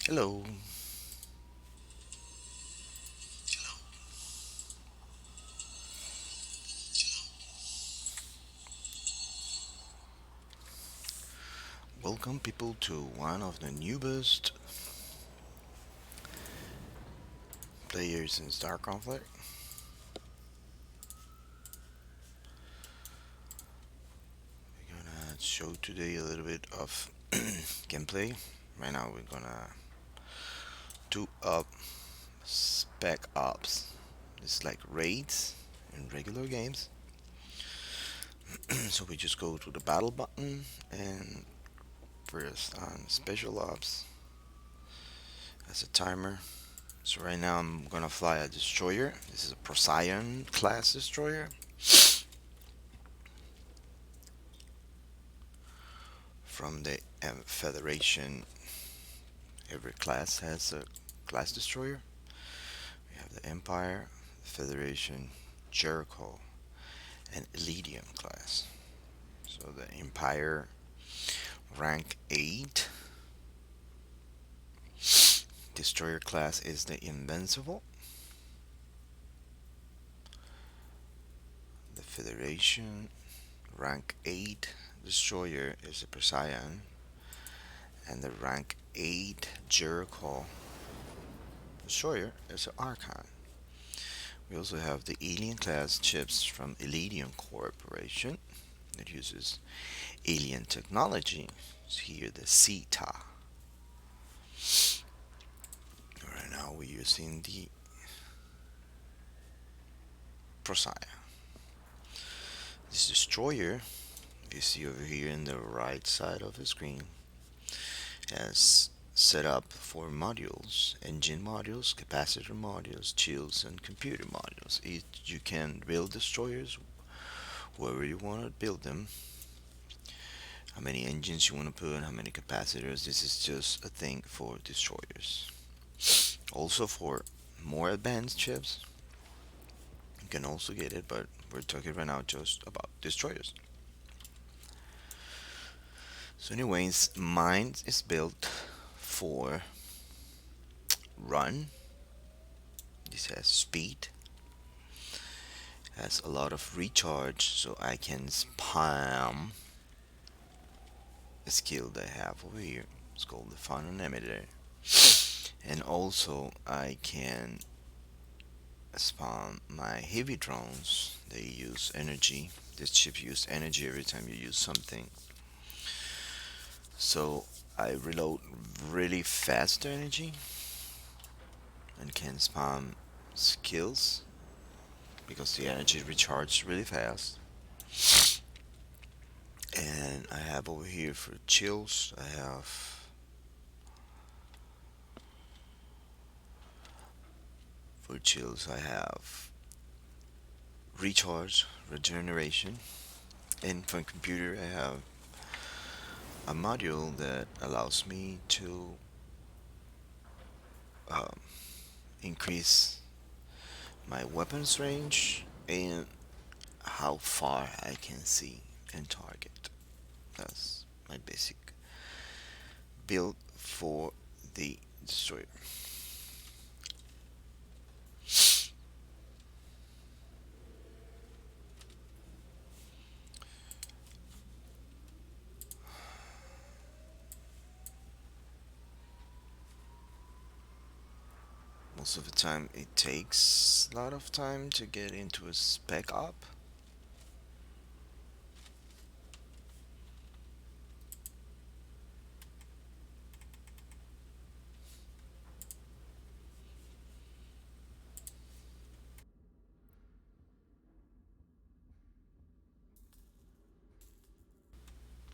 Hello, welcome people to one of the newest players in Star Conflict. We're gonna show today a little bit of gameplay. Right now we're gonna do up spec ops. It's like raids in regular games. So we just go to the battle button and press on special ops as a timer. So right now I'm gonna fly a destroyer. This is a Procyon class destroyer. From the Federation. Every class has a class destroyer. We have the Empire, Federation, Jericho, and Elysium class. So the Empire rank 8 destroyer class is the Invincible. The Federation rank 8 destroyer is the Procyon, and the rank 8 Jericho destroyer is the Archon. We also have the Alien class ships from Elysium Corporation that uses alien technology. So here the CETA. Right now we're using the Procyon. This destroyer you see over here in the right side of the screen has set up for modules, engine modules, capacitor modules, shields, and computer modules. You can build destroyers wherever you want to build them, how many engines you want to put, how many capacitors. This is just a thing for destroyers. Also for more advanced ships, you can also get it, but we're talking right now just about destroyers. So anyways, mine is built for run. This has speed, has a lot of recharge, so I can spam a skill that I have over here. It's called the Final Emitter. And also I can spawn my heavy drones. They use energy. This chip uses energy every time you use something. So I reload really fast energy and can spam skills because the energy recharges really fast. And I have over here for chills, I have recharge, regeneration, and for computer I have a module that allows me to um, increase my weapons range and how far I can see and target. That's my basic build for the destroyer. Most of the time it takes a lot of time to get into a spec op.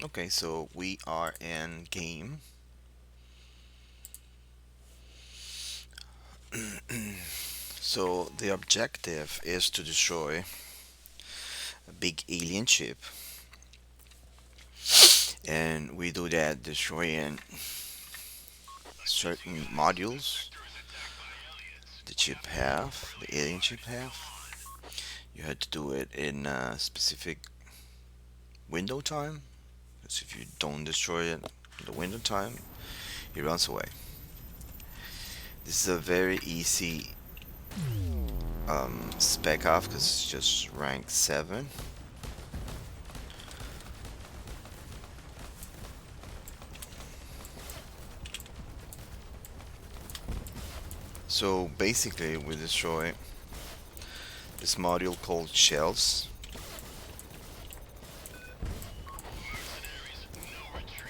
Okay, so we are in game. So the objective is to destroy a big alien ship, and we do that destroying certain modules the chip have, the alien chip have. You had to do it in a specific window time, because if you don't destroy it in the window time, it runs away. This is a very easy spec off because it's just rank 7. So basically we destroy this module called shells,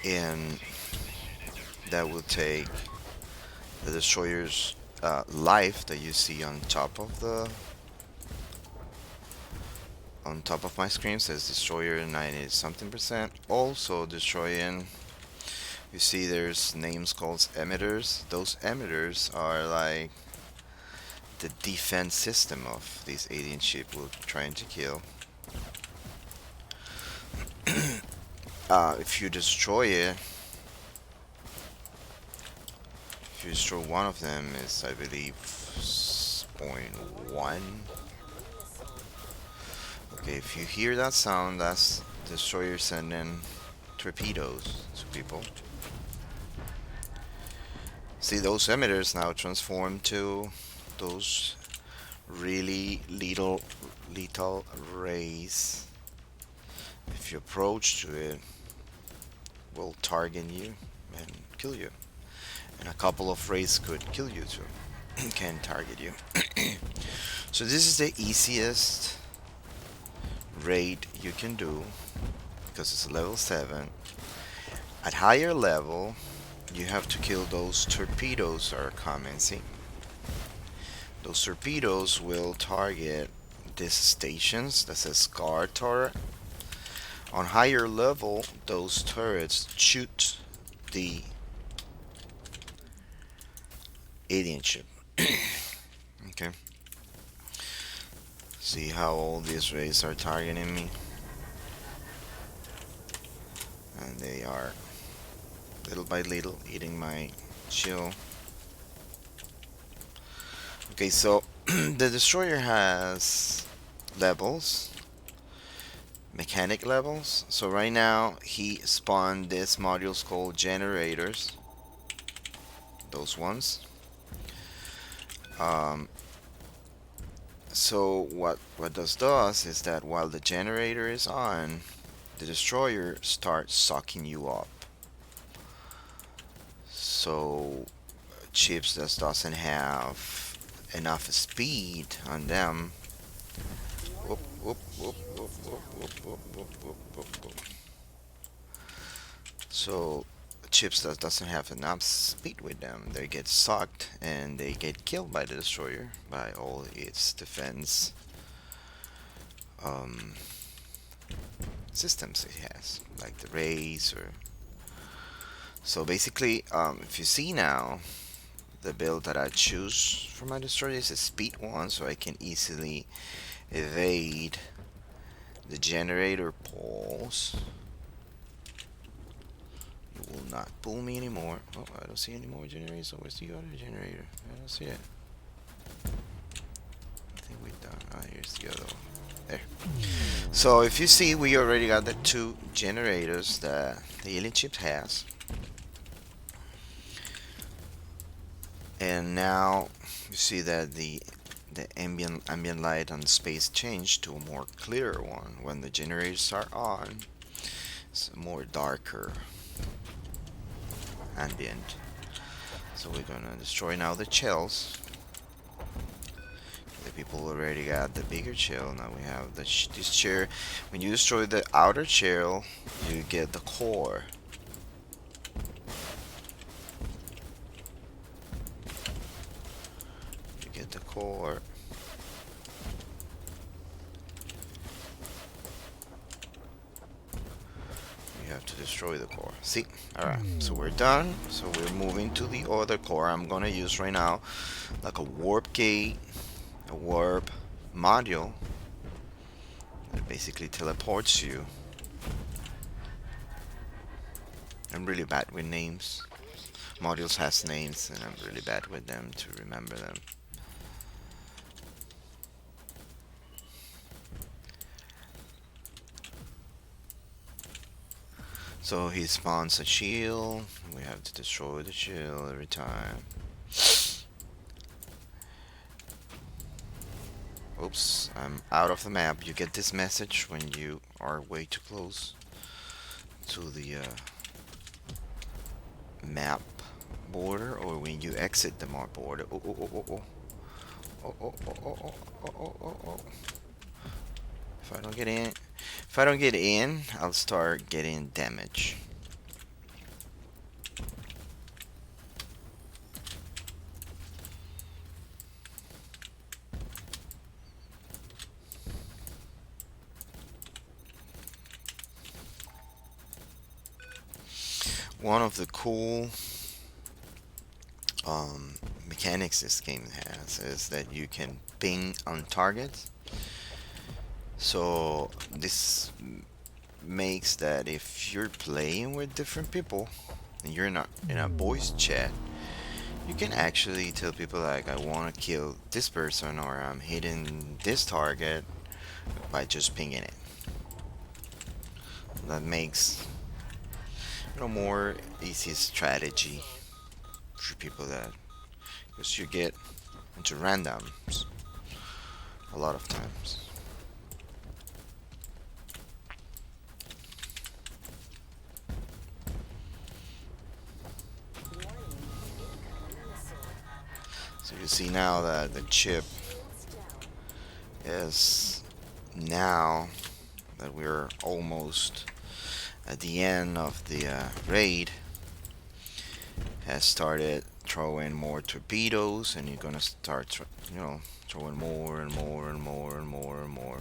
and that will take the destroyer's life that you see on top of my screen. Says destroyer 90 something percent. Also destroying, you see there's names called emitters. Those emitters are like the defense system of this alien ship we're trying to kill. If you destroy it, if you destroy one of them, is I believe point one. Okay, if you hear that sound, that's destroyer sending torpedoes to people. See, those emitters now transform to those really lethal rays. If you approach to it, will target you and kill you. And a couple of rays could kill you too. Can target you. So this is the easiest raid you can do because it's level 7. At higher level, you have to kill those torpedoes that are coming. See, those torpedoes will target these stations that says Scar turret. On higher level, those turrets shoot the alien ship. Okay. See how all these rays are targeting me? And they are little by little eating my shield. Okay, so the destroyer has levels, mechanic levels. So right now he spawned these modules called generators, those ones. So what this does is that while the generator is on, the destroyer starts sucking you up. So chips that doesn't have enough speed on them. Whoop, whoop, whoop, whoop, whoop, whoop, whoop, whoop, whoop, whoop, whoop. So chips that doesn't have enough speed with them, they get sucked and they get killed by the destroyer, by all its defense um, systems it has, like the rays or. So basically, if you see now, the build that I choose for my destroyer is a speed one, so I can easily evade the generator pulls. You will not pull me anymore. Oh, I don't see any more generators. So where's the other generator? I don't see it. I think we're done. Ah, here's the other one. There. So if you see, we already got the 2 generators that the alien chip has. And now you see that the ambient light on the space changed to a more clearer one. When the generators are on, it's a more darker ambient. So we're gonna destroy now the shells. The people already got the bigger shell. Now we have this shell. When you destroy the outer shell, you get the core. You get the core. You have to destroy the core. See? Alright, so we're done. So we're moving to the other core. I'm gonna use right now like a warp gate, a warp module that basically teleports you. I'm really bad with names. Modules has names and I'm really bad with them to remember them. So he spawns a shield. We have to destroy the shield every time. Oops, I'm out of the map. You get this message when you are way too close to the map border, or when you exit the map border. Oh, oh, oh, oh, oh. Oh, oh, oh, oh, oh, oh, oh, oh, oh. If I don't get in, I'll start getting damage. One of the cool um, mechanics this game has is that you can ping on targets. So this makes that if you're playing with different people and you're not in a voice chat, you can actually tell people like, I want to kill this person, or I'm hitting this target, by just pinging it. That makes more easy strategy for people, that because you get into randoms a lot of times. So you see now that the chip is, now that we're almost at the end of the raid, has started throwing more torpedoes, and you're gonna start throwing more and more and more and more and more.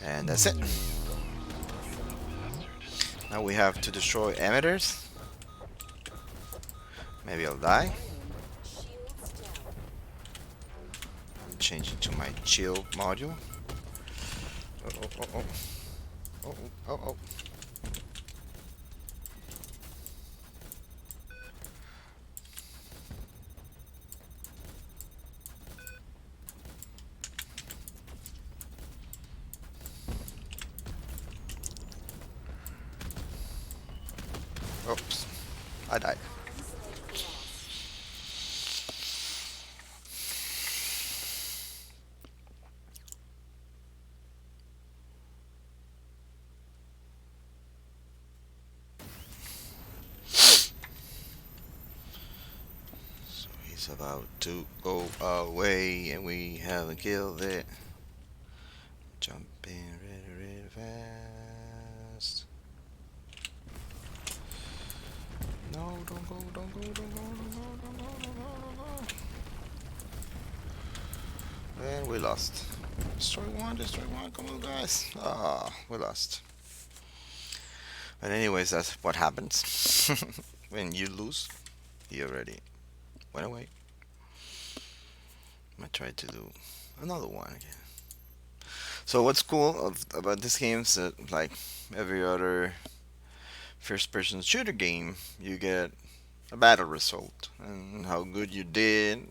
And that's it. Now we have to destroy emitters. Maybe I'll die. Change it to my chill module. Oh, oh, oh, oh. Oh, oh, oh. Oops. I died. So he's about to go away, and we haven't killed it. Jumping really, really fast. No, don't go, don't go, don't go, don't go, don't go, don't go, don't go. And we lost. Destroy one, come on guys. Ah, we lost. But anyways, that's what happens. When you lose, he already went away. I'm gonna try to do another one again. So what's cool about this game is that, like every other first-person shooter game, you get a battle result and how good you did,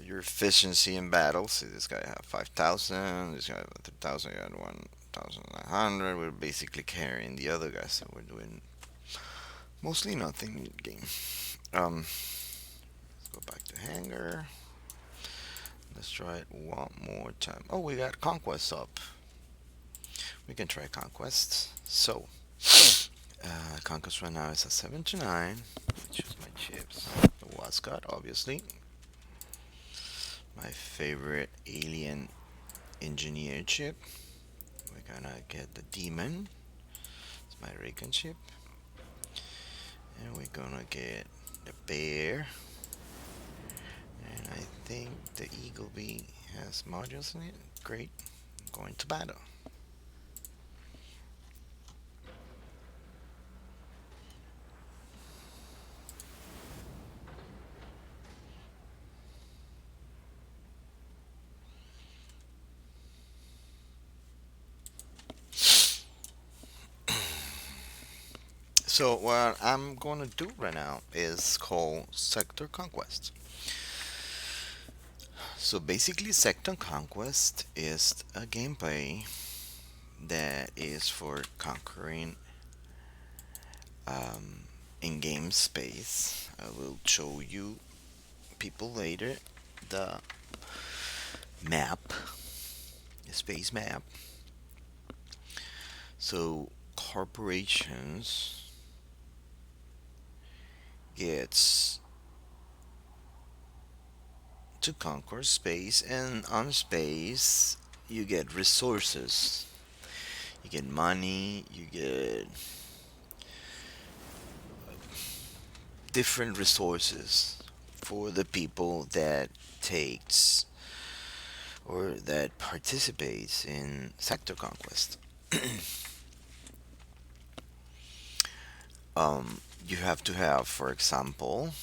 your efficiency in battle. See, this guy have 5,000, this guy have 3,000, I got 1,900. We're basically carrying the other guys, so we're doing mostly nothing in the game. Let's go back to hangar. Let's try it one more time. Oh, we got conquest up. We can try conquest. So, conquest right now is a 7 to 9. Choose my chips. The Wascott, obviously. My favorite alien engineer chip. We're gonna get the demon. It's my Recon chip. And we're gonna get the bear. And I think the Eagle Bee has modules in it. Great. I'm going to battle. So what I'm going to do right now is called Sector Conquest. So basically, Sector Conquest is a gameplay that is for conquering in-game space. I will show you people later the map, the space map. So corporations gets to conquer space, and on space you get resources. You get money, you get different resources for the people that takes or that participates in sector conquest. You have to have, for example,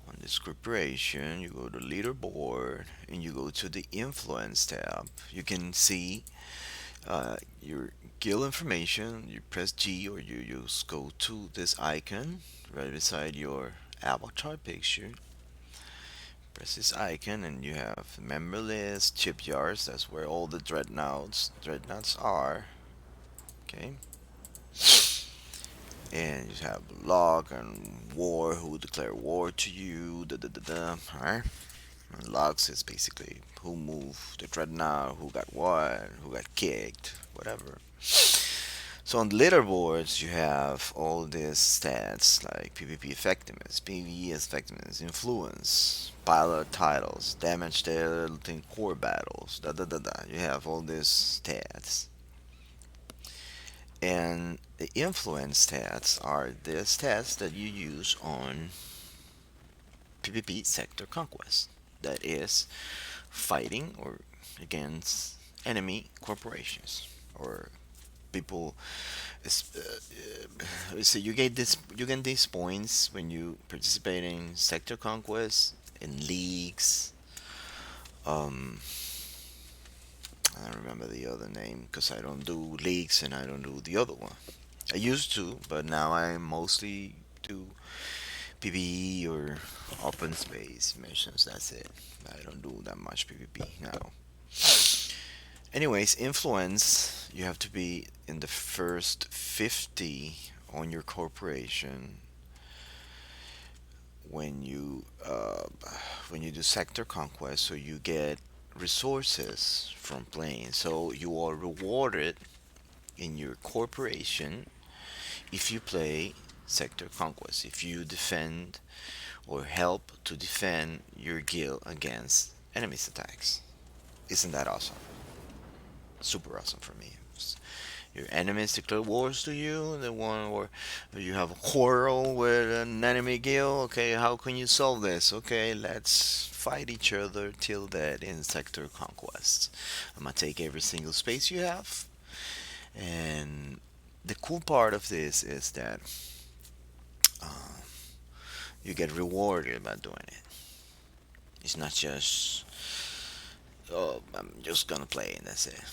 on this corporation, you go to leaderboard and you go to the influence tab. You can see your guild information. You press G or you just go to this icon right beside your avatar picture. Press this icon and you have member list, shipyards. That's where all the dreadnoughts are. Okay, and you have log and war, who declare war to you. Da da da da. Alright. And logs is basically who moved the dreadnought, who got what, who got kicked, whatever. So on the leaderboards, you have all these stats like PvP effectiveness, PvE effectiveness, influence, pilot titles, damage dealt in core battles, da da da da. You have all these stats. And the influence stats are the stats that you use on PvP sector conquest. That is fighting or against enemy corporations or people. So you get these points when you participate in sector conquest in leagues. Um, I don't remember the other name because I don't do leagues and I don't do the other one. I used to, but now I mostly do PvE or open space missions. That's it. I don't do that much PvP now. Anyways, influence, you have to be in the first 50 on your corporation when you uh, when you do sector conquest, so you get resources from playing. So you are rewarded in your corporation if you play sector conquest, if you defend or help to defend your guild against enemies attacks. Isn't that awesome? Super awesome for me. Your enemies declare wars to you, the one where you have a quarrel with an enemy guild. Okay, how can you solve this? Okay, let's fight each other till that in sector conquest. I'm gonna take every single space you have, and the cool part of this is that uh, you get rewarded by doing it. It's not just, oh, I'm just gonna play and that's it.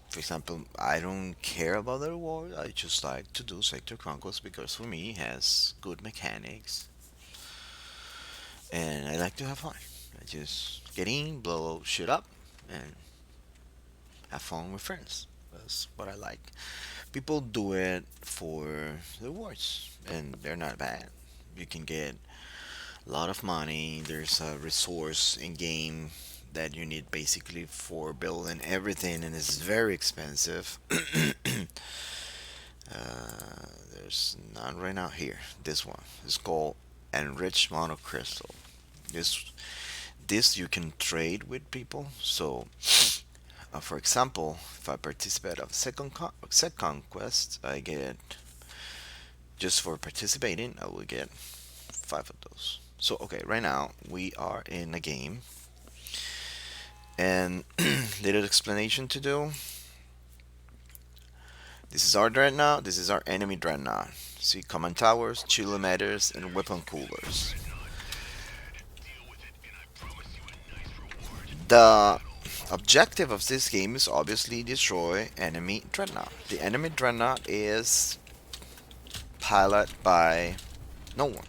For example, I don't care about the reward. I just like to do Sector Conquest because for me it has good mechanics and I like to have fun. I just get in, blow shit up, and have fun with friends. That's what I like. People do it for the rewards, and they're not bad. You can get a lot of money. There's a resource in game that you need basically for building everything, and it's very expensive. There's none right now here. This one is called enriched monocrystal. This this you can trade with people. So, for example, if I participate of second conquest, I get just for participating, I will get five of those. So okay, right now we are in a game, and little explanation to do. This is our dreadnought. This is our enemy dreadnought. See command towers, chilometers, and weapon coolers. The objective of this game is obviously destroy enemy dreadnought. The enemy dreadnought is piloted by no one.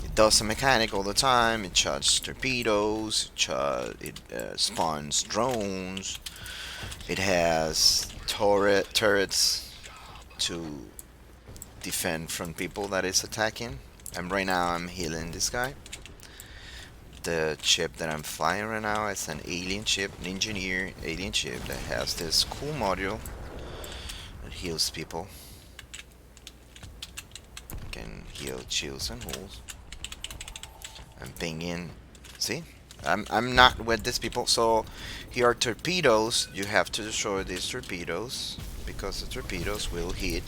It does a mechanic all the time. It charges torpedoes. It spawns drones. It has turrets. to defend from people that is attacking. And right now I'm healing this guy. The ship that I'm flying right now is an alien ship, an engineer alien ship that has this cool module that heals people. Can heal shields and holes. I'm pinging. See? I'm not with these people. So here are torpedoes. You have to destroy these torpedoes because the torpedoes will hit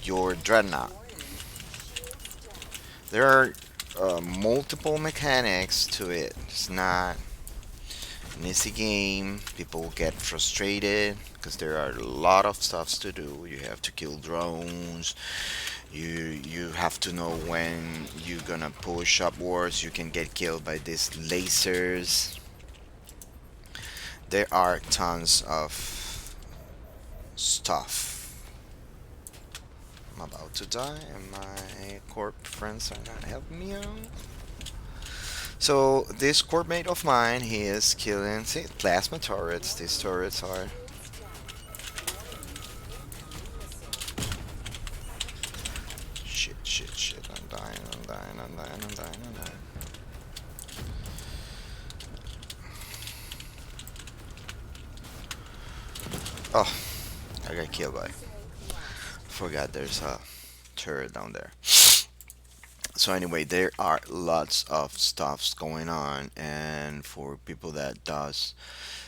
your dreadnought. There are multiple mechanics to it. It's not an easy game. People get frustrated because there are a lot of stuffs to do. You have to kill drones. You have to know when you're gonna push upwards. You can get killed by these lasers. There are tons of stuff. I'm about to die, and my corp friends are not helping me out. So this corp mate of mine, he is killing, see, plasma turrets. These turrets are shit, shit, shit. I'm dying, I'm dying, I'm dying, I'm dying, I'm dying. Oh, I got killed by. Forgot there's a turret down there. So anyway, there are lots of stuffs going on, and for people that does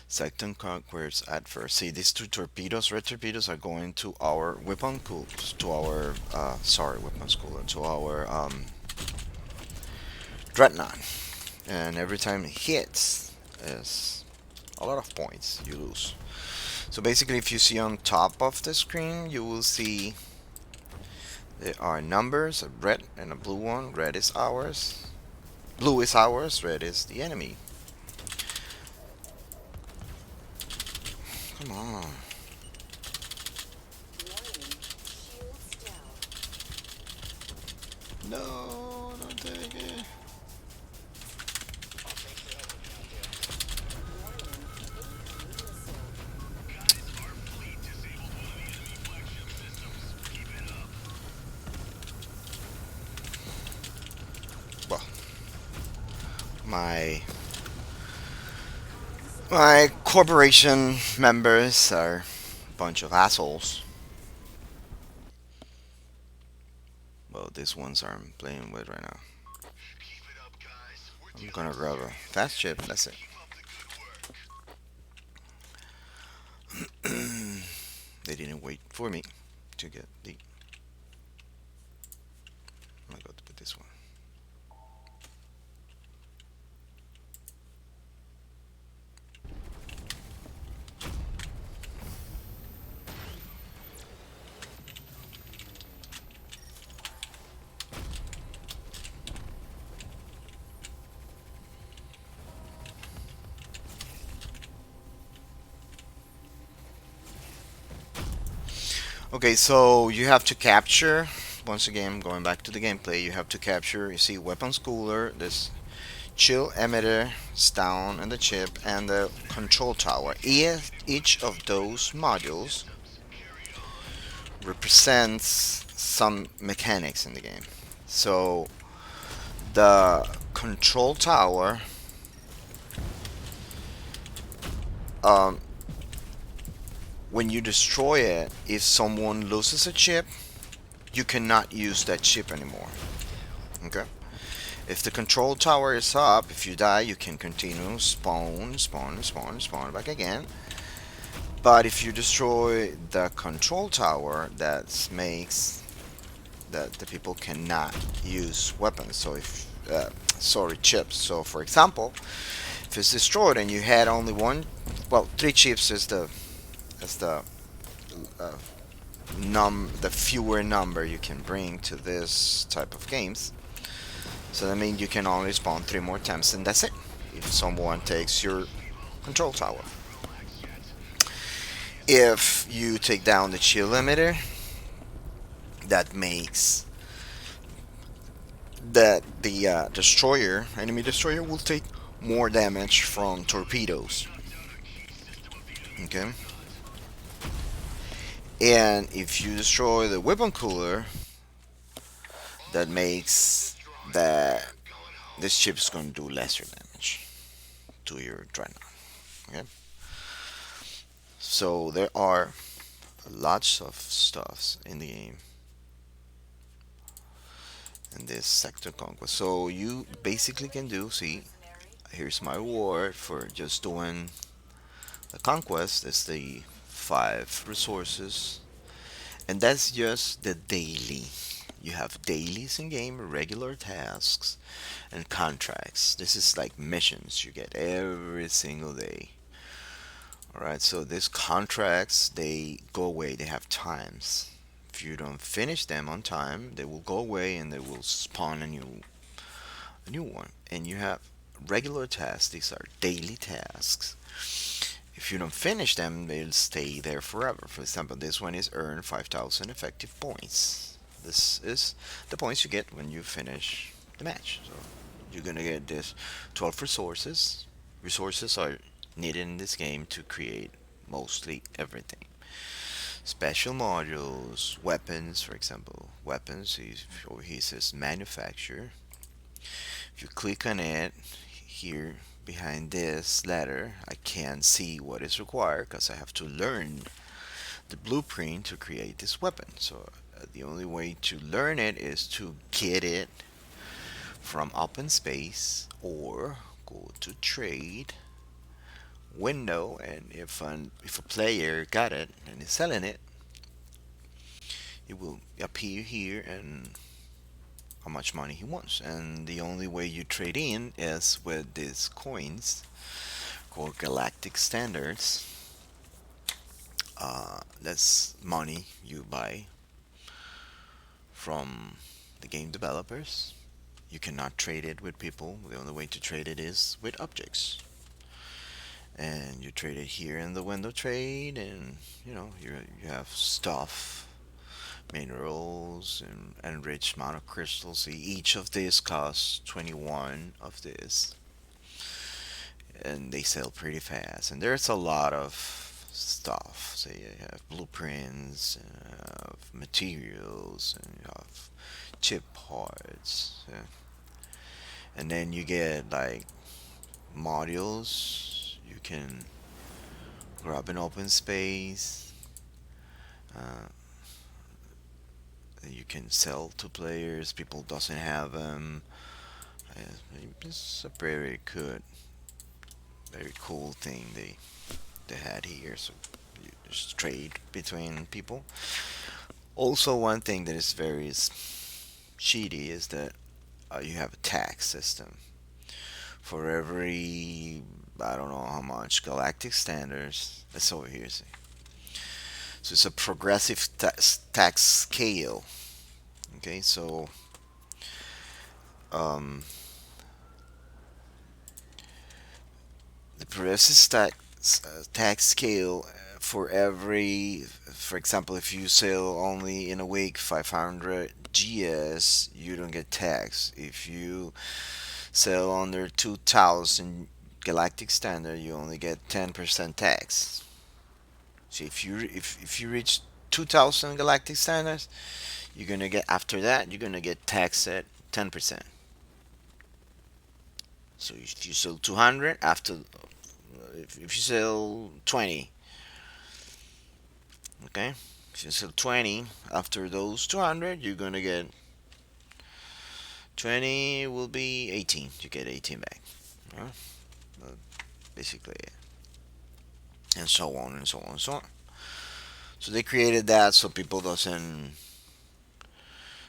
second conquest at first, see these two torpedoes, red torpedoes, are going to our weapon cool, to our weapons cooler, to our dreadnought, and every time it hits, is a lot of points you lose. So basically, if you see on top of the screen, you will see there are numbers, a red and a blue one. Red is ours. Blue is ours. Red is the enemy. Come on. No, don't take it. Well, my corporation members are a bunch of assholes. Well, these ones I'm playing with right now. I'm gonna grab a fast chip. That's it. They didn't wait for me to get the. I'm gonna go to put this one. Okay, so you have to capture. Once again, going back to the gameplay, you have to capture. You see, weapons cooler, this chill emitter, down, and the chip, and the control tower. Each of those modules represents some mechanics in the game. So the control tower, um, when you destroy it, if someone loses a chip, you cannot use that chip anymore. Okay? If the control tower is up, if you die, you can continue spawn back again. But if you destroy the control tower, that makes that the people cannot use weapons. So if chips. So for example, if it's destroyed and you had only one, well, three chips is the uh, the fewer number you can bring to this type of games. So that means you can only spawn 3 more times, and that's it. If someone takes your control tower. If you take down the chill limiter, that makes that the enemy destroyer, will take more damage from torpedoes. Okay. And if you destroy the weapon cooler, that makes that this chip is going to do lesser damage to your dreadnought. Okay, so there are lots of stuffs in the game in this sector conquest. So you basically can do, see, here's my reward for just doing the conquest. It's the 5 resources, and that's just the daily. You have dailies in game, regular tasks, and contracts. This is like missions you get every single day. All right, so these contracts they go away. They have times. If you don't finish them on time, they will go away and they will spawn a new one. And you have regular tasks. These are daily tasks. If you don't finish them, they'll stay there forever. For example, this one is earn 5,000 effective points. This is the points you get when you finish the match. So you're gonna get this 12 resources. Resources are needed in this game to create mostly everything. Special modules, weapons, for example. Weapons, over here says manufacture. If you click on it, here behind this letter, I can't see what is required because I have to learn the blueprint to create this weapon. So the only way to learn it is to get it from open space or go to trade window, and if a player got it and is selling it, it will appear here and how much money he wants. And the only way you trade in is with these coins called galactic standards. That's money you buy from the game developers. You cannot trade it with people. The only way to trade it is with objects. And you trade it here in the window trade, and you have stuff, minerals, and enriched monocrystals. See, each of these costs 21 of this, and they sell pretty fast. And there's a lot of stuff. So you have blueprints, and you have materials, and you have chip parts. Yeah. And then you get like modules. You can grab an open space. Uh, you can sell to players. People doesn't have them. It's a very good, very cool thing they had here. So you just trade between people. Also, one thing that is very shitty is that you have a tax system for every I don't know how much galactic standards. That's over here. See. So it's a progressive tax scale. Okay, so um, the progressive tax scale for every, for example, if you sell only in a week 500 GS, you don't get tax. If you sell under 2000 galactic standard, you only get 10% tax. So if you reach 2000 galactic standards, you're gonna get after that you're gonna get taxed at 10%. So if you sell 200 after if you sell 20, okay, if you sell 20 after those 200, you're gonna get 20 will be 18. You get 18 back. Yeah? Uh, Basically, and so on and so on and so on. So they created that so people doesn't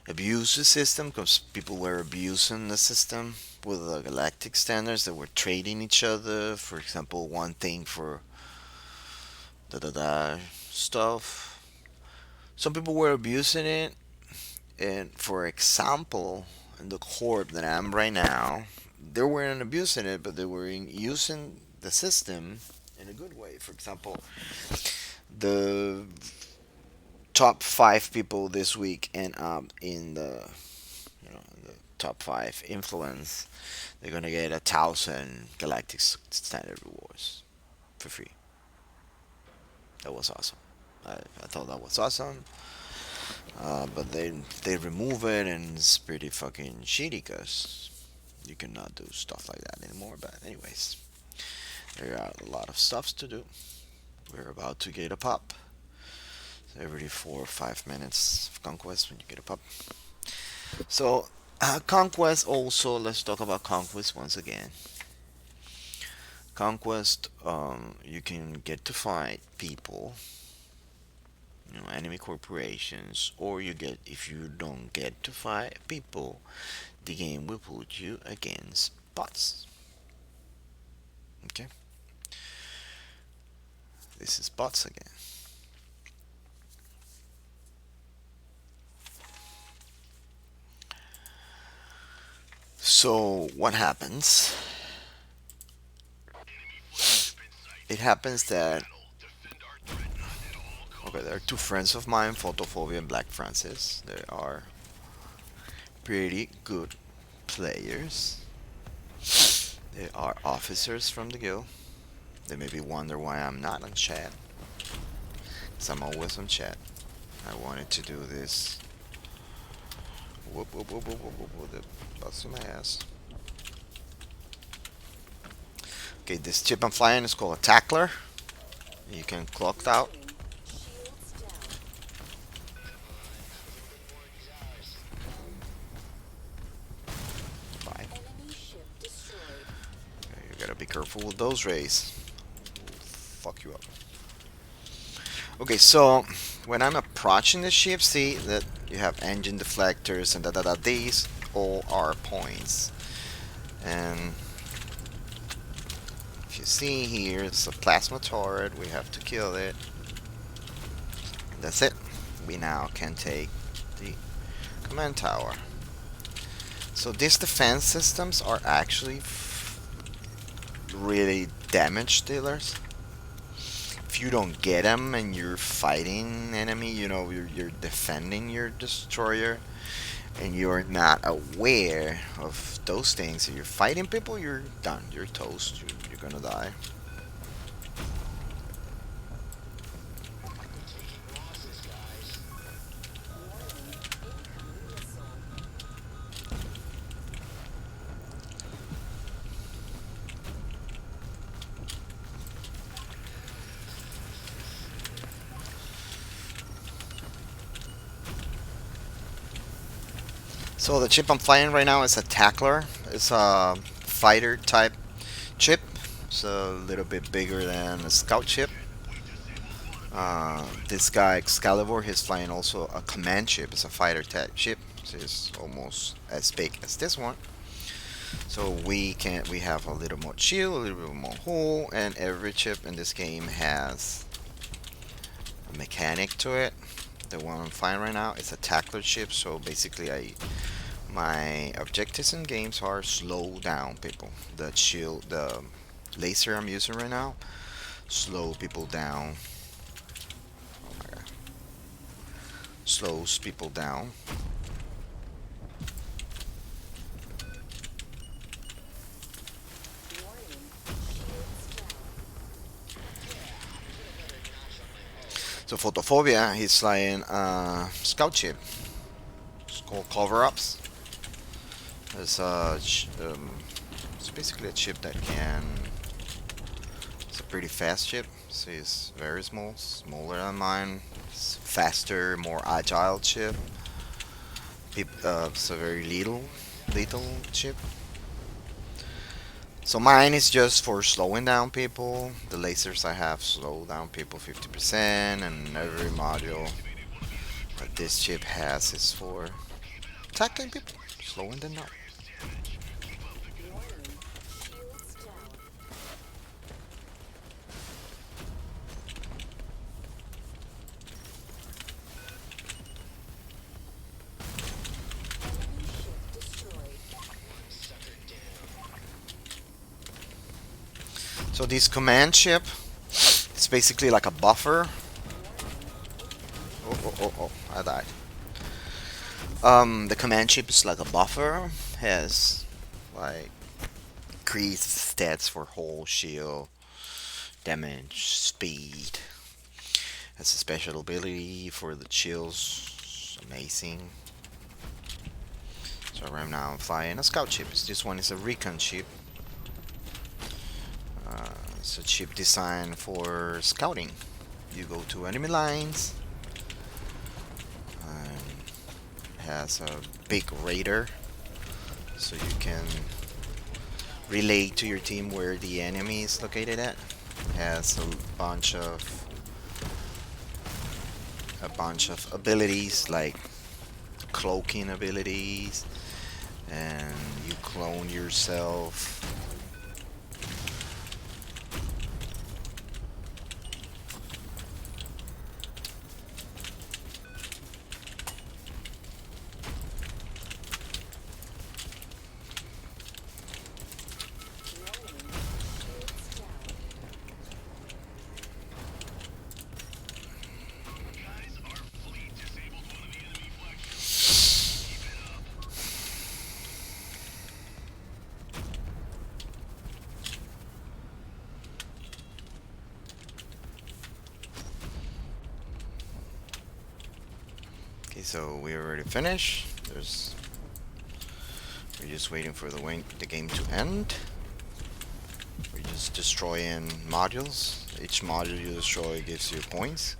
abuse the system because people were abusing the system with the galactic standards. They were trading each other. For example, one thing for da da da stuff. Some people were abusing it, and for example, in the corp that I'm right now, they weren't abusing it, but they were using the system in a good way. For example, the top 5 people this week end up in the top 5 influence. They're gonna get 1,000 galactic standard rewards for free. That was awesome. I thought that was awesome. But they remove it, and it's pretty fucking shitty because you cannot do stuff like that anymore. But anyways, there are a lot of stuffs to do. We're about to get a pop. So every 4 or 5 minutes of conquest when you get a pop. So conquest also. Let's talk about conquest once again. Conquest, you can get to fight people, enemy corporations, or you get if you don't get to fight people, the game will put you against bots. Okay, this is bots again. So what happens? It happens that okay, there are two friends of mine, Photophobia and Black Francis. They are pretty good players. They are officers from the guild. They maybe wonder why I'm not on chat. Cause I'm always on chat. I wanted to do this. Whoop whoop whoop whoop whoop whoop whoop. Busting my ass. Okay, this chip I'm flying is called a tackler. You can clock out. Bye. Okay, you gotta be careful with those rays. Fuck you up. Okay, so when I'm approaching the ship, see that you have engine deflectors and da da da. These all are points. And if you see here, it's a plasma turret. We have to kill it. That's it. We now can take the command tower. So these defense systems are actually really damage dealers. If you don't get them and you're fighting enemy, you're defending your destroyer, and you're not aware of those things, if you're fighting people, you're done. You're toast. You're gonna die. So the chip I'm flying right now is a tackler. It's a fighter type chip. It's a little bit bigger than a scout chip. This guy Excalibur, he's flying also a command chip. It's a fighter type chip. So it's almost as big as this one. So we have a little more shield, a little bit more hull, and every chip in this game has a mechanic to it. The one I'm flying right now is a tackler chip. So basically, my objectives in games are slow down people. The shield, the laser I'm using right now, slow people down. Oh my god, slows people down. So Photophobia, he's flying scout chip. It's called cover ups. It's it's basically a chip that can. It's a pretty fast chip. So it's very small, smaller than mine. It's faster, more agile chip. It's a very little chip. So mine is just for slowing down people. The lasers I have slow down people 50%, and every module that this chip has is for tackling people, slowing them down. So this command chip, it's basically like a buffer. Oh, oh, oh, oh, I died. The command chip is like a buffer, has like increased stats for whole shield, damage, speed, Has a special ability for the chills. Amazing. So right now I'm flying a scout ship. This one is a recon ship. It's a ship designed for scouting. You go to enemy lines. Has a big radar, so you can relay to your team where the enemy is located at. Has bunch of a bunch of abilities like cloaking abilities, and you clone yourself. Okay, so we already finished. We're just waiting for the game to end. We're just destroying modules. Each module you destroy gives you points.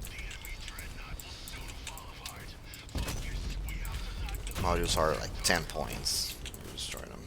Modules are like 10 points. You destroy them.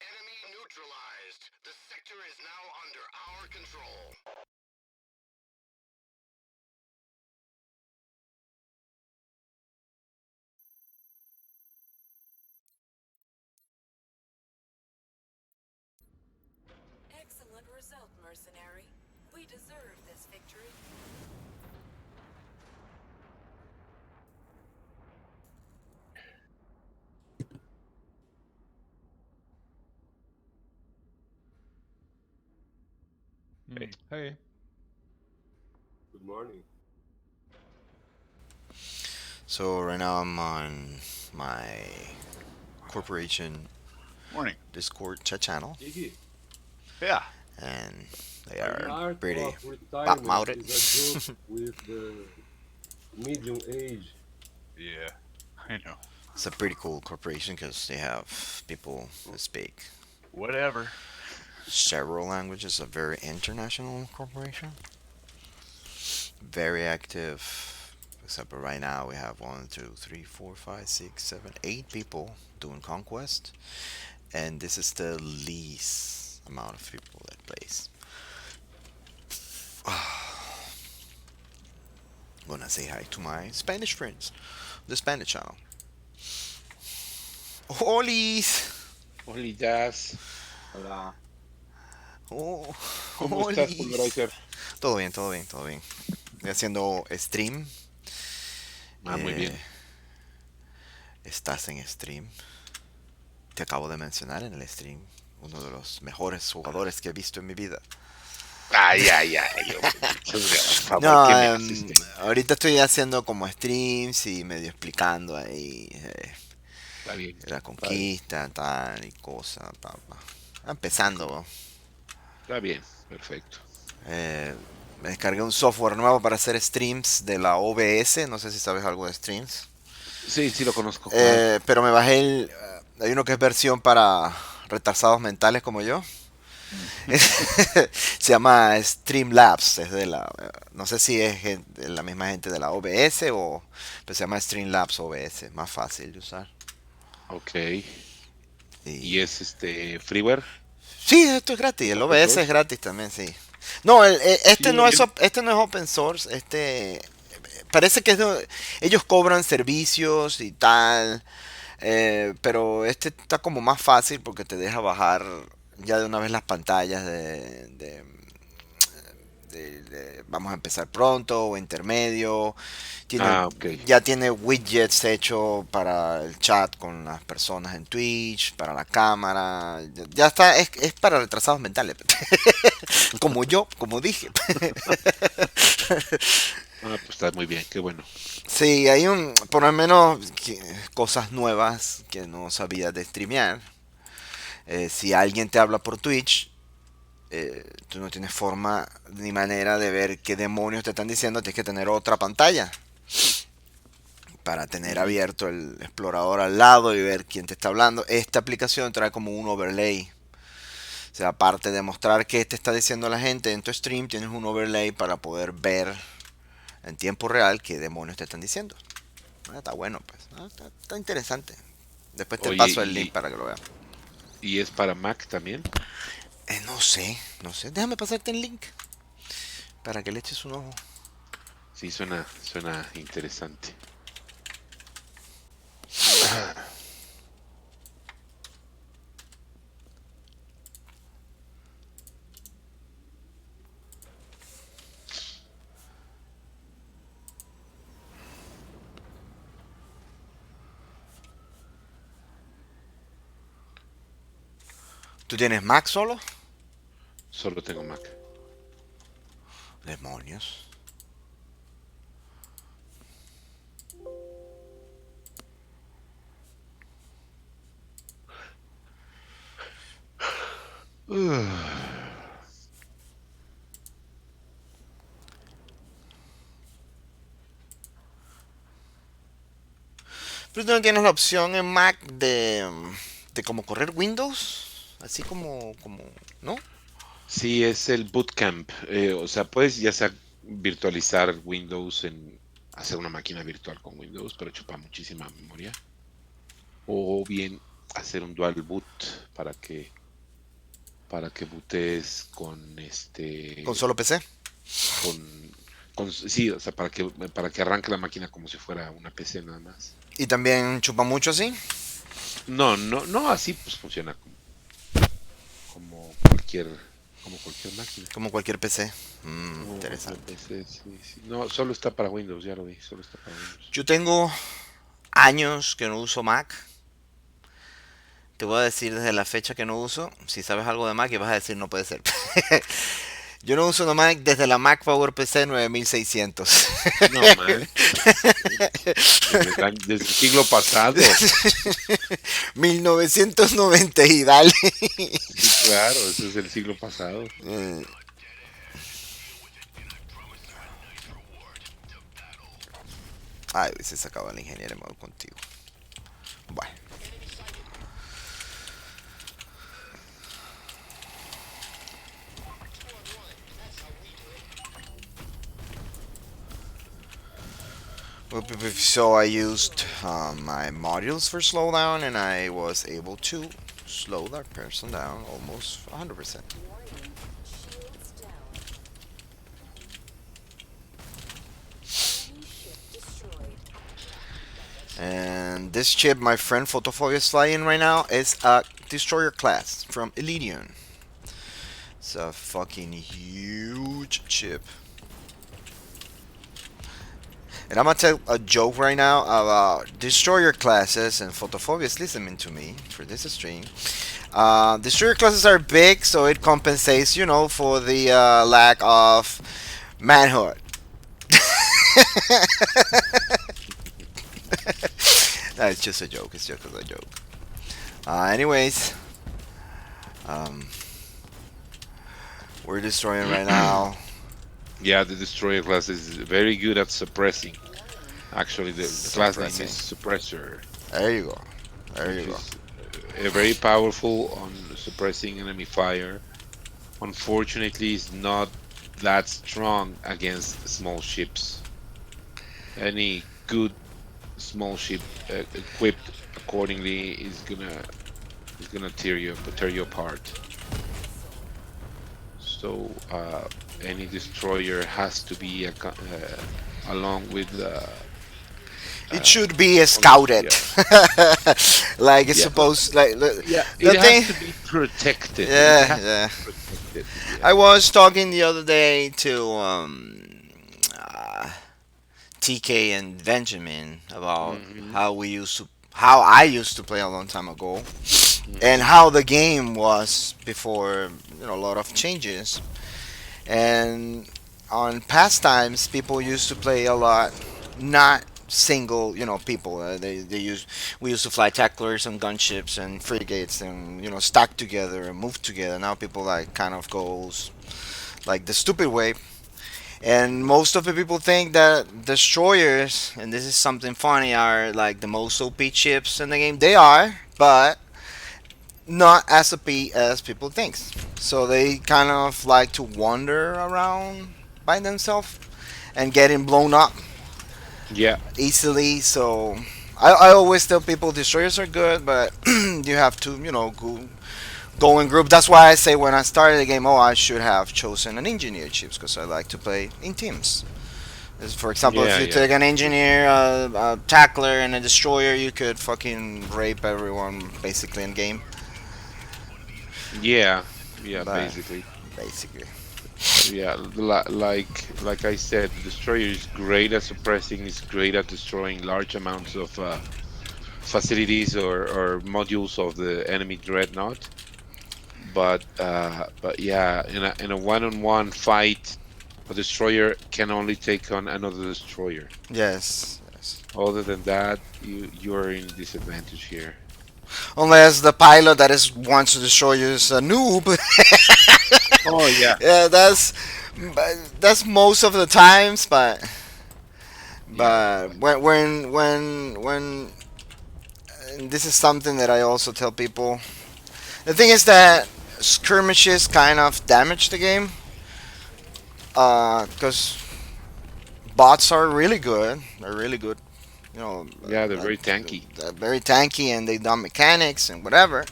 Enemy neutralized. The sector is now under our control. Excellent result, mercenary. We deserve this victory. Hey. Good morning. So right now I'm on my corporation Morning. Discord chat channel, Iggy, Yeah. and they the are art pretty of retirement bot-mounted. is a joke with the medium age. Yeah. I know. It's a pretty cool corporation because they have people that speak Whatever. several languages. A very international corporation, very active. Except for right now, we have 8 people doing conquest, and this is the least amount of people that plays. Gonna say hi to my Spanish friends, the Spanish channel. Olis, Hola, Jazz. Hola. oh, ¿Cómo estás, olis. Pulverizer? Todo bien, todo bien, todo bien. Estoy haciendo stream. Ah, muy Eh, bien. estás en stream. Te acabo de mencionar en el stream. Uno de los mejores jugadores que he visto en mi vida. Ay, ay, ay, hombre, muchas por favor, No, ¿qué me haces? ahorita estoy haciendo como streams y medio explicando ahí Está bien, la está bien, conquista, tal y cosa. Empezando. está bien, perfecto. Eh, Me descargué un software nuevo para hacer streams de la OBS. No sé si sabes algo de streams. Sí, sí lo conozco, claro. Pero me bajé hay uno que es versión para retrasados mentales como yo. Se llama Streamlabs. Es de la. No sé si es de la misma gente de la OBS o. Pero se llama Streamlabs OBS. Más fácil de usar. Ok. ¿Y Y es freeware? sí, esto es gratis. El ¿Open OBS es source? gratis también, sí. No, Sí, este no es este no es open source. Parece que ellos cobran servicios y tal. Pero este está como más fácil porque te deja bajar ya de una vez las pantallas vamos a empezar pronto o intermedio. Tiene, Ah, ok. ya tiene widgets hecho para el chat con las personas en Twitch, para la cámara. Ya está, es para retrasados mentales. Como yo, como dije. Ah, pues está muy bien, qué bueno. Sí, hay por lo menos cosas nuevas que no sabía de streamear. Si alguien te habla por Twitch, tú no tienes forma ni manera de ver qué demonios te están diciendo. Tienes que tener otra pantalla para tener Ujú. abierto el explorador al lado y ver quién te está hablando. Esta aplicación trae como un overlay. O sea, aparte de mostrar qué te está diciendo la gente en tu stream, tienes un overlay para poder ver en tiempo real qué demonios te están diciendo. Está bueno, pues. Está interesante. Después te Oye, paso el link para que lo veas. ¿y es para Mac también? No sé, no sé. Déjame pasarte el link para que le eches un ojo. Sí, suena interesante. ¿Tú tienes Mac solo? Solo tengo Mac. Demonios. Pero tú no tienes la opción en Mac de como correr Windows. Así como, ¿no? Sí, es el bootcamp. O sea, puedes ya sea virtualizar Windows hacer una máquina virtual con Windows, pero chupa muchísima memoria. O bien hacer un dual boot para que, para que bootes con Con solo PC. con, sí, o sea, para que arranque la máquina como si fuera una PC nada más. Y también chupa mucho así. No, no, no, así pues funciona como cualquier, como cualquier máquina. Como cualquier PC. Como cualquier Interesante. PC, sí, sí. No, solo está para Windows, ya lo vi, solo está para Windows. Yo tengo años que no uso Mac. Te voy a decir desde la fecha que no uso. Si sabes algo de Mac y vas a decir no puede ser. Yo no uso una Mac desde la Mac Power PC 9600. No manches, desde el siglo pasado. 1990 y dale. Sí, claro, ese es el siglo pasado. Eh, Ay, hubiese sacado al ingeniero en modo contigo. Bueno. So I used my modules for slowdown and I was able to slow that person down almost 100%. Shields down. Enemy ship destroyed. And this ship my friend Photophobia is flying right now is a destroyer class from Elydion. It's a fucking huge ship. And I'm gonna tell a joke right now about destroyer classes, and Photophobia is listening to me for this stream. Destroyer classes are big, so it compensates, for the lack of manhood. No, it's just a joke. It's just a joke. Anyways, um, we're destroying right now. Yeah, the destroyer class is very good at suppressing. Actually, the class name is Suppressing. Suppressor, There you go. There which you go. is very powerful on suppressing enemy fire. Unfortunately, it's not that strong against small ships. Any good small ship equipped accordingly is gonna tear you apart. So any destroyer has to be along with It should be scouted, yeah, like it's yeah, supposed. Like yeah. the It thing. has to be protected. It Yeah, has to yeah. be protected. Yeah. I was talking the other day to uh, TK and Benjamin about Hmm. how I used to play a long time ago, and Hmm. how the game was before a lot of changes. And on past times, people used to play a lot, not single, people. We used to fly tacklers and gunships and frigates and stack together and move together. Now people like kind of goes like the stupid way. And most of the people think that destroyers, and this is something funny, are like the most OP chips in the game. They are, but not as OP as people think. So they kind of like to wander around by themselves and getting blown up Yeah. easily. So I always tell people destroyers are good, but you have to, go in group. That's why I say when I started the game, I should have chosen an engineer chips because I like to play in teams. For example, if Yeah. you Yeah. take an True. engineer, a tackler, and a destroyer, you could fucking rape everyone basically in game. Yeah. Yeah. But Basically. basically, Yeah. Like I said, the destroyer is great at suppressing. Is great at destroying large amounts of facilities or modules of the enemy dreadnought. But yeah, in a one-on-one fight, a destroyer can only take on another destroyer. yes, yes. Other than that, you're in disadvantage here. Unless the pilot that is wants to destroy you is a noob. Oh yeah. Yeah, that's most of the times. But Yeah, when and this is something that I also tell people. The thing is that skirmishes kind of damage the game. Because bots are really good. They're really good. yeah, they're very tanky. They're very tanky and they dumb mechanics and whatever.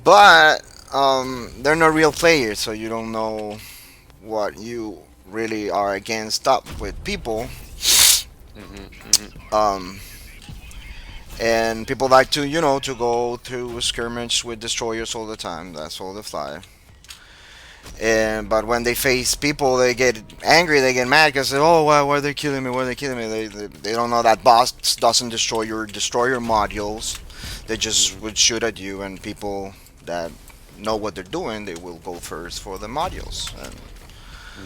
But they're not real players, so you don't know what you really are against up with people. Hmm. Hmm. Um, and people like to, to go through skirmish with destroyers all the time. That's all they fly. And but when they face people, they get angry. They get mad because why are they killing me? Why are they killing me? They don't know that boss doesn't destroy your destroyer modules. They just Hmm. would shoot at you, and people that know what they're doing, they will go first for the modules, and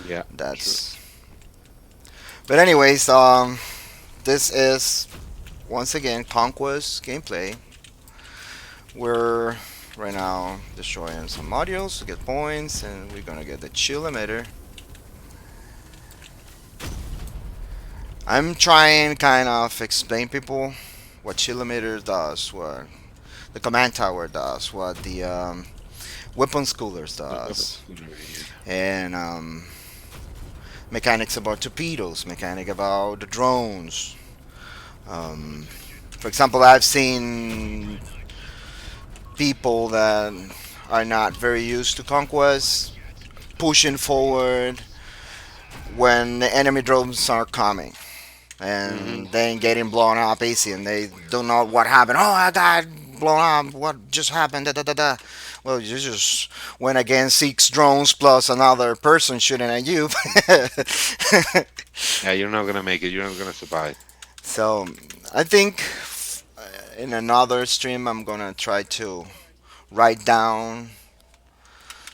Yeah, true. that's. But anyways, this is once again Conquest gameplay. We're right now destroying some modules to get points, and we're gonna get the chill emitter. I'm trying kind of explain people what chill emitter does, what the command tower does, what the weapon schoolers does, Yeah. and mechanics about torpedoes, mechanic about the drones. Um, for example, I've seen people that are not very used to conquest pushing forward when the enemy drones are coming Hmm. and then getting blown up easy and they don't know what happened. Oh, I got blown up. What just happened? Da, da, da, da. Well, you just went against 6 drones plus another person shooting at you. Yeah, you're not gonna make it. You're not gonna survive. So I think in another stream I'm gonna try to write down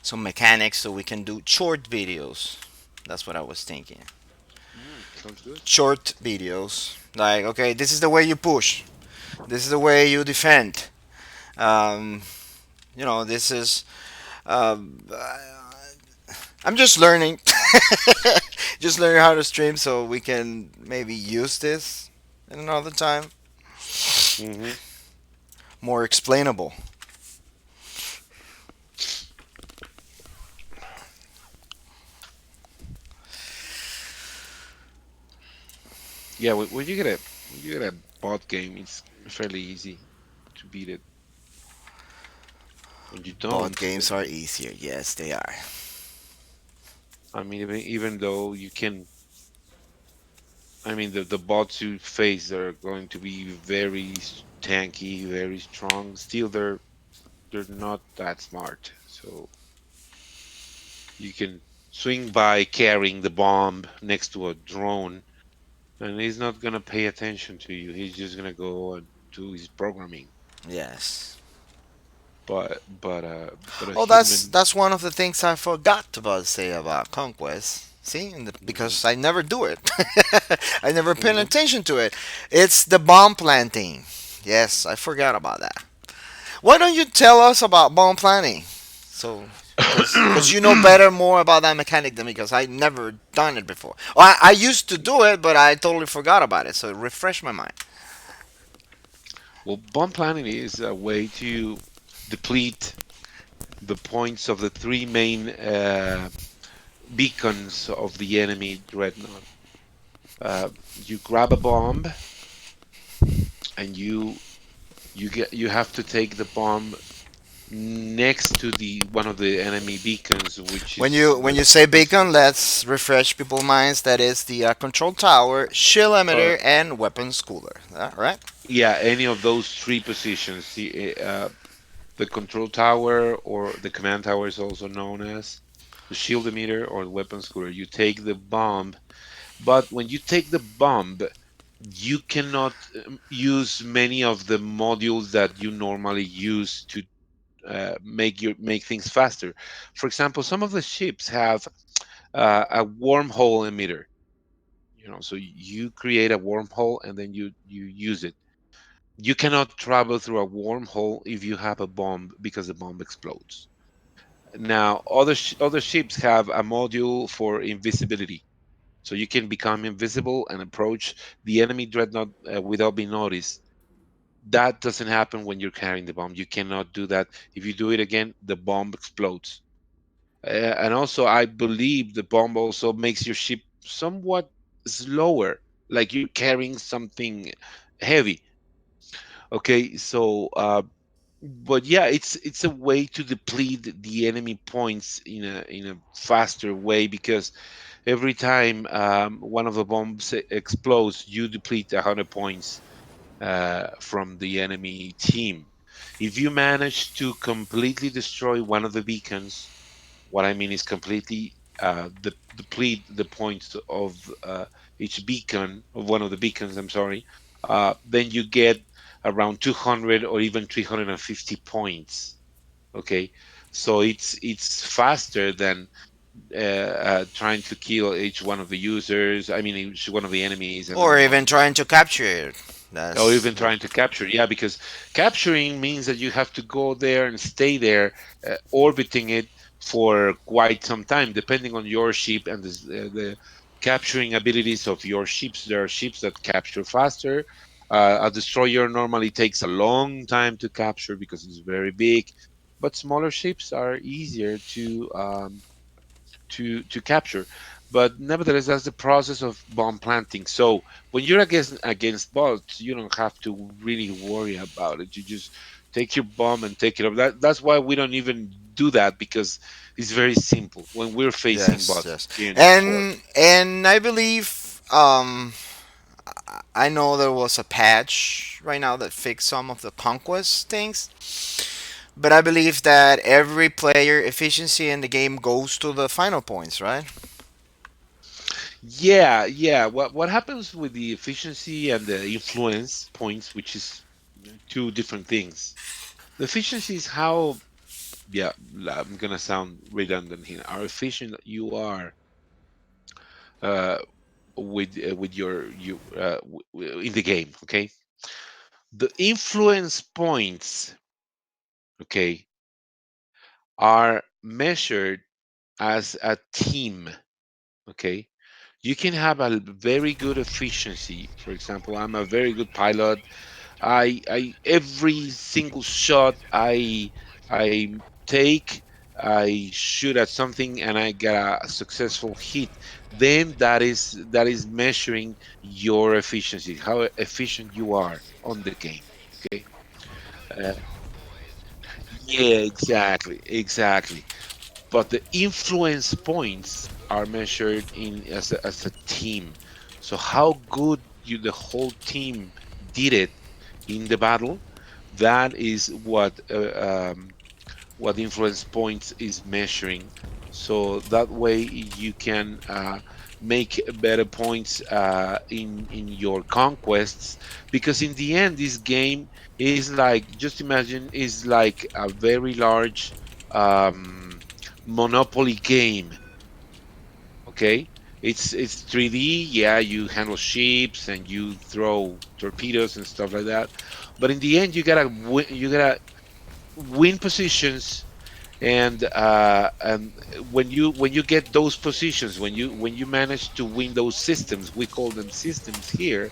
some mechanics so we can do short videos. That's what I was thinking. Sounds good. Short videos. Like, okay, this is the way you push. This is the way you defend. Um, this is. Um, I'm just learning. Just learning how to stream so we can maybe use this in another time. Hmm. More explainable. Yeah, when you get a bot game, it's fairly easy. to beat it. When you Both don't, games are easier. Yes, they are. I mean, even though you can, I mean, the bots you face are going to be very tanky, very strong. Still, they're not that smart. So you can swing by carrying the bomb next to a drone, and he's not gonna pay attention to you. He's just gonna go and do his programming. Yes. But a Oh, that's human. that's one of the things I forgot to say about Conquest. See, Mhm, because I never do it. I never pay mhm. attention to it. It's the bomb planting. Yes, I forgot about that. Why don't you tell us about bomb planting? So, because you know better more about that mechanic than me, because I never done it before. I used to do it, but I totally forgot about it. So refresh my mind. Well, bomb planning is a way to deplete the points of the three main beacons of the enemy dreadnought. You grab a bomb and you have to take the bomb next to the one of the enemy beacons, which When is you when you say beacon, let's refresh people's minds. That is the control tower, shield uh, emitter, and weapons cooler. Right? yeah, any of those three positions. The control tower or the command tower is also known as the shield emitter or the weapons cooler. You take the bomb, but when you take the bomb, you cannot use many of the modules that you normally use to make things faster. For example, some of the ships have a wormhole emitter. So you create a wormhole and then you use it. You cannot travel through a wormhole if you have a bomb because the bomb explodes. Now, other ships have a module for invisibility, so you can become invisible and approach the enemy dreadnought without being noticed. That doesn't happen when you're carrying the bomb. You cannot do that. If you do it again, the bomb explodes. And also, I believe the bomb also makes your ship somewhat slower, like you're carrying something heavy. Okay, so but yeah, it's a way to deplete the enemy points in a faster way because every time one of the bombs explodes, you deplete 100 points from the enemy team. If you manage to completely destroy one of the beacons, what I mean is completely deplete the points of each beacon, of one of the beacons, I'm sorry, then you get around 200 or even 350 points. Okay, so it's faster than trying to kill each one of the users. I mean, each one of the enemies, and Or then even trying to capture it. or That's even trying to capture. Yeah, because capturing means that you have to go there and stay there, orbiting it for quite some time, depending on your ship and the capturing abilities of your ships. There are ships that capture faster. A destroyer normally takes a long time to capture because it's very big, but smaller ships are easier to capture. But nevertheless, that's the process of bomb planting. So when you're against bots, you don't have to really worry about it. You just take your bomb and take it up. That's why we don't even do that because it's very simple when we're facing yes, bots yes, here in Discord. and I believe I know there was a patch right now that fixed some of the conquest things, but I believe that every player efficiency in the game goes to the final points, right? Yeah, yeah. What happens with the efficiency and the influence points, which is two different things. The efficiency is how, yeah, I'm gonna sound redundant here. How efficient you are uh, with in the game. Okay, the influence points, okay, are measured as a team. Okay, you can have a very good efficiency. For example, I'm a very good pilot. I every single shot I take, I shoot at something and I get a successful hit. Then that is measuring your efficiency, how efficient you are on the game. Okay, Uh, yeah, exactly, exactly. But the influence points are measured in as a team. So how good you the whole team did it in the battle, that is what influence points is measuring. So that way you can make better points in your conquests, because in the end this game is like, just imagine, is like a very large um, Monopoly game. Okay, it's 3D. Yeah, you handle ships and you throw torpedoes and stuff like that. But in the end, you gotta win positions, and when you get those positions, when you manage to win those systems, we call them systems here,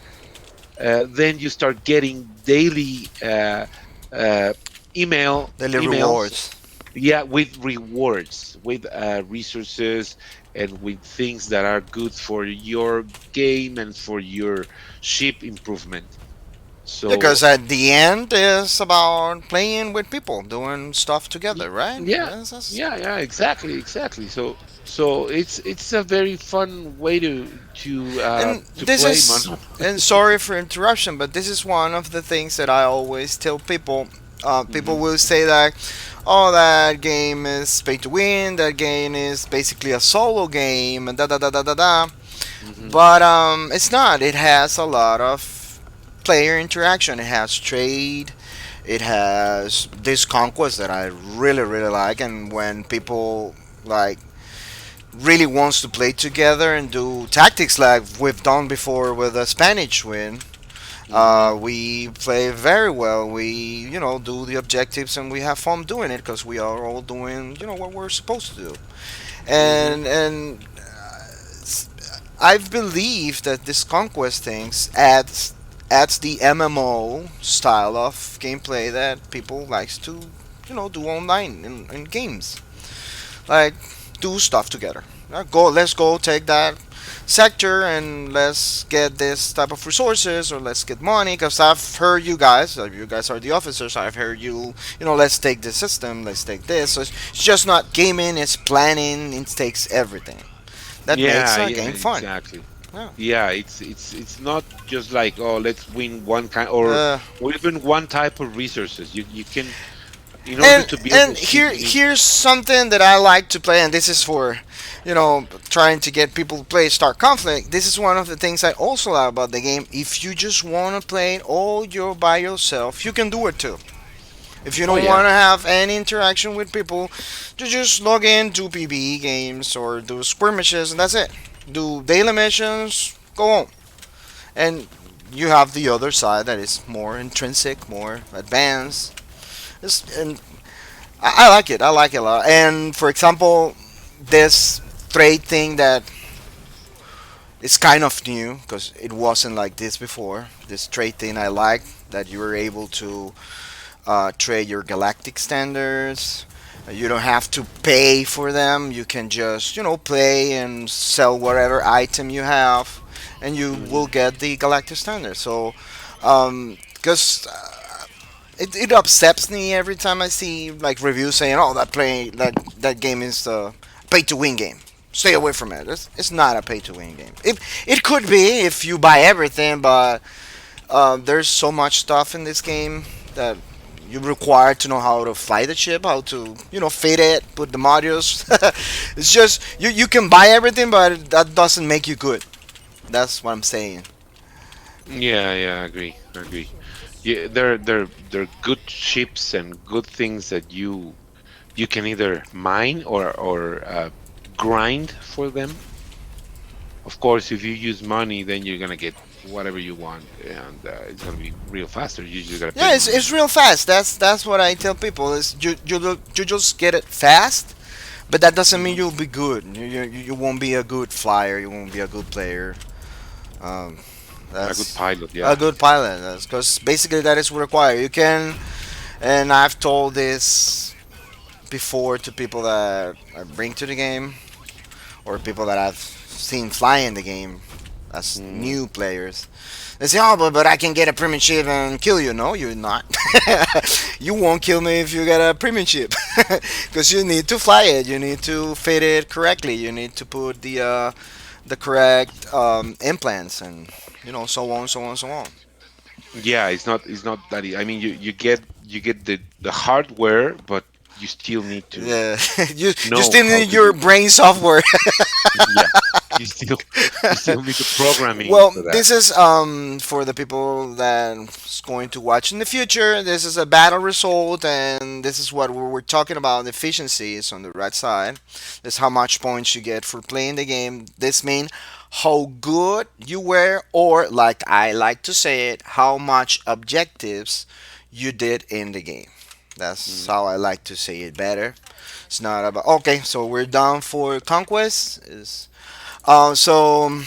then you start getting daily uh, Daily emails, rewards. yeah, with rewards, with resources, and with things that are good for your game and for your ship improvement. Yeah, So because at the end is about playing with people, doing stuff Y- together, right? Yeah, That's yeah, exactly, exactly. So it's a very fun way and to this play is, Monopoly. and sorry for interruption, but this is one of the things that I always tell people. People Hmm. will say that, oh, that game is pay to win. That game is basically a solo game, and da da da da da da. Hmm. But it's not. It has a lot of player interaction. It has trade. It has this conquest that I really really like, and when people like really wants to play together and do tactics like we've done before with a Spanish win. Hmm. We play very well. We, do the objectives and we have fun doing it because we are all doing, what we're supposed to do. Hmm. And I believe that this conquest things adds the MMO style of gameplay that people likes to, do online in games. Like do stuff together. Let's go take that sector and let's get this type of resources or let's get money. Because I've heard you guys are the officers. I've heard let's take this system, let's take this. So it's just not gaming, it's planning. It takes everything. That makes Yeah, a yeah, game fun. exactly. Yeah. Yeah, it's not just like, oh, let's win one kind, Uh, or even one type of resources. You can, in order and to build a and ship, here you need. here's something that I like to play, and this is for trying to get people to play Star Conflict. This is one of the things I also like about the game. If you just want to play it all by yourself, you can do it too. If you Oh don't yeah. want to have any interaction with people, you just log in, do PvE games or do skirmishes, and that's it. Do daily missions, go home, and you have the other side that is more intrinsic, more advanced. And I like it. I like it a lot. And for example, this trade thing that is kind of new because it wasn't like this before. This trade thing I like that you were able to trade your galactic standards. You don't have to pay for them. You can just play and sell whatever item you have, and you will Hmm. get the galactic standard. So, because it upsets me every time I see like reviews saying, "Oh, that game is a pay to win game. Stay away from it." It's not a pay to win game. It could be if you buy everything, but there's so much stuff in this game that you require to know how to fly the ship, how to fit it, put the modules. It's just you can buy everything, but that doesn't make you good. That's what I'm saying. Yeah, yeah, I agree, I agree. Yeah, they're good ships and good things that you can either mine or grind for them. Of course, if you use money, then you're gonna get whatever you want, and it's gonna be real faster. You just gotta pay Yeah, money. it's real fast. That's what I tell people. Is you just get it fast, but that doesn't mean Hmm. you'll be good. You won't be a good flyer. You won't be a good player. Um, A good that's pilot, a yeah. good pilot. That's because basically that is required. You can, and I've told this before to people that I bring to the game or people that I've seen fly in the game as Mm. new players. They say, "Oh, but I can get a primitive and kill you." No, you're not. You won't kill me if you get a premium chip, because you need to fly it. You need to fit it correctly. You need to put the correct implants, and so on, so on, so on. Yeah, it's not that. I mean, you get the hardware, but you still need to Yeah, you know still how need to your use it. brain software. Yeah, you still you still need the programming Well, for that. this is for the people that's going to watch in the future. This is a battle result, and this is what we're talking about. Efficiency is on the right side. This is how much points you get for playing the game. This means how good you were, or like I like to say it, how much objectives you did in the game. That's Mm. how I like to say it better. It's not about okay. So we're done for conquest. Is so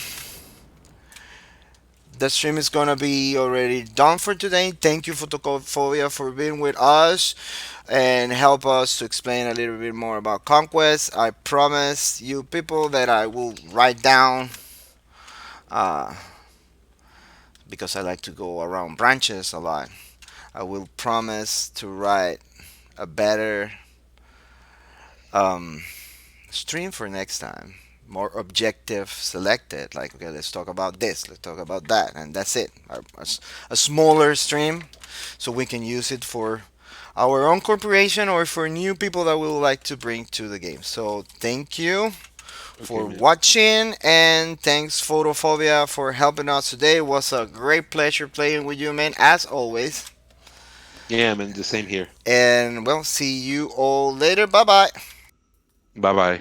the stream is gonna be already done for today. Thank you, Photophobia, for being with us and help us to explain a little bit more about conquest. I promise you people that I will write down uh, because I like to go around branches a lot. I will promise to write a better um, stream for next time. More objective selected. Like, okay, let's talk about this, let's talk about that, and that's it. A smaller stream so we can use it for our own corporation or for new people that we would like to bring to the game. So, thank you Okay, for man. watching, and thanks, Photophobia, for helping us today. It was a great pleasure playing with you, man, as always. Yeah, man. The same here. And, well, see you all later. Bye bye. Bye bye.